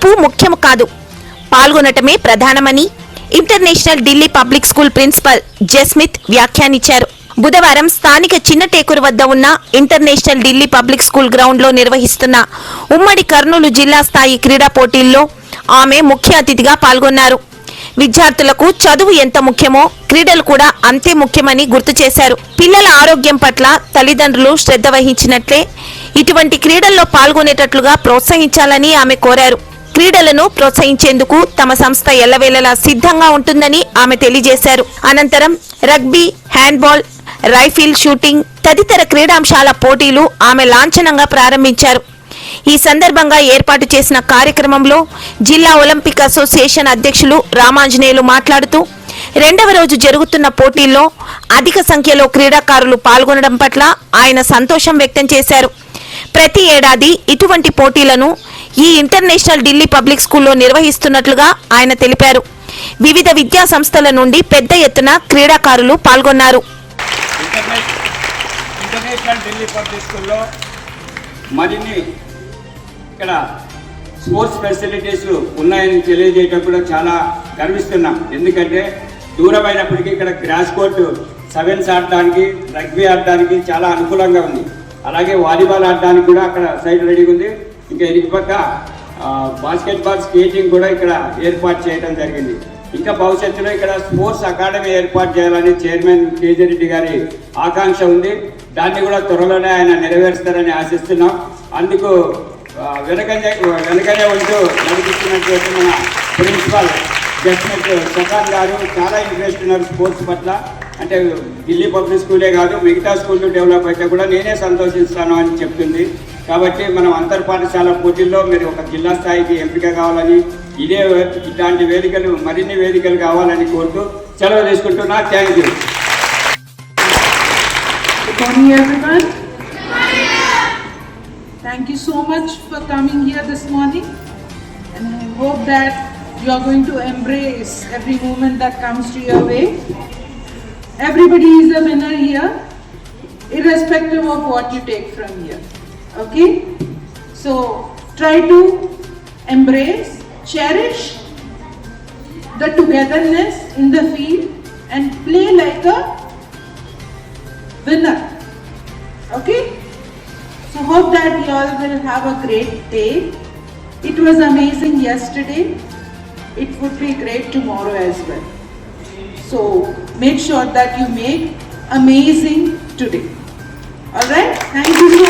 గెలుపు ముఖ్యం కాదు, పాల్గొనటమే ప్రధానమని international Delhi public school principal Jasmit వ్యాఖ్యానించారు. బుధవారం స్థానిక చిన్నటేకూరు వద్ద ఉన్న international Delhi public school ground లో నిర్వహిస్తున్న ఉమ్మడి కర్నూలు జిల్లా స్థాయి క్రీడా పోటీల్లో ఆమె ముఖ్య అతిథిగా పాల్గొన్నారు. విద్యార్థులకు చదువు ఎంత ముఖ్యమో క్రీడలు కూడా అంతే ముఖ్యమని గుర్తు చేశారు. పిల్లల ఆరోగ్యం పట్ల తల్లిదండ్రులు శ్రద్ధ వహించినట్లే ఇటువంటి క్రీడల్లో పాల్గొనేటట్లుగా ప్రోత్సహించాలని ఆమె కోరారు. క్రీడలను ప్రోత్సహించేందుకు తమ సంస్థ ఎల్లవేళలా సిద్ధంగా ఉంటుందని ఆమె తెలియజేశారు. అనంతరం రగ్బీ, హ్యాండ్బాల్, రైఫిల్ షూటింగ్ తదితర క్రీడాంశాల పోటీలు ఆమె లాంఛనంగా ప్రారంభించారు. ఈ సందర్భంగా ఏర్పాటు చేసిన కార్యక్రమంలో జిల్లా ఒలింపిక్ అసోసియేషన్ అధ్యక్షులు రామాంజనేయులు మాట్లాడుతూ రెండవ రోజు జరుగుతున్న పోటీల్లో అధిక సంఖ్యలో క్రీడాకారులు పాల్గొనడం పట్ల ఆయన సంతోషం వ్యక్తం చేశారు. ప్రతి ఏడాది ఇటువంటి పోటీలను ఈ ఇంటర్నేషనల్ ఢిల్లీ పబ్లిక్ స్కూల్లో నిర్వహిస్తున్నట్లుగా ఆయన తెలిపారు. వివిధ విద్యా సంస్థల నుండి పెద్ద ఎత్తున క్రీడాకారులు పాల్గొన్నారు. ఇంటర్నేషనల్ ఢిల్లీ పబ్లిక్ స్కూల్లో మరిన్ని ఇక్కడ స్పోర్ట్స్ ఫెసిలిటీస్ ఉన్నాయని తెలియజేయటం కూడా చాలా గర్విస్తున్నాం. ఎందుకంటే దూరమైనప్పటికీ ఇక్కడ గ్రాస్ కోర్టు సెవెన్స్ ఆడడానికి, రగ్బీ ఆడడానికి చాలా అనుకూలంగా ఉంది. అలాగే వాలీబాల్ ఆడడానికి కూడా అక్కడ సైడ్ రెడీగా ఉంది. ఇంకా ఇటు పక్క బాస్కెట్బాల్, స్కేటింగ్ కూడా ఇక్కడ ఏర్పాటు చేయడం జరిగింది. ఇంకా భవిష్యత్తులో ఇక్కడ స్పోర్ట్స్ అకాడమీ ఏర్పాటు చేయాలని చైర్మన్ కేజీరెడ్డి గారి ఆకాంక్ష ఉంది. దాన్ని కూడా త్వరలోనే ఆయన నెరవేరుస్తారని ఆశిస్తున్నాం. అందుకు వెనకనే ఉంటూ నడిపిస్తున్నటువంటి మన ప్రిన్సిపల్ జస్మిత్ సఖాన్ గారు చాలా ఇంట్రెస్ట్ ఉన్నారు స్పోర్ట్స్ పట్ల. అంటే ఢిల్లీ పబ్లిక్ స్కూలే కాదు మిగతా స్కూళ్ళు డెవలప్ అయితే కూడా నేనే సంతోషిస్తాను అని చెప్తుంది. కాబట్టి మనం అంతర్పాఠశాల పోటీల్లో మీరు ఒక జిల్లా స్థాయికి ఎంపిక కావాలని, ఇట్లాంటి వేదికలు మరిన్ని వేదికలు కావాలని కోరుతూ సెలవు తీసుకుంటున్నా. Thank you. Good morning, everyone. Thank you so much for coming here this morning, and I hope that you are going to embrace every moment that comes to your way. Everybody is a winner here, irrespective of what you take from here. Okay? So try to embrace, cherish the togetherness in the field and play like a winner. Okay? So hope that you all will have a great day. It was amazing yesterday. It would be great tomorrow as well. So make sure that you make amazing today. All right? Thank you so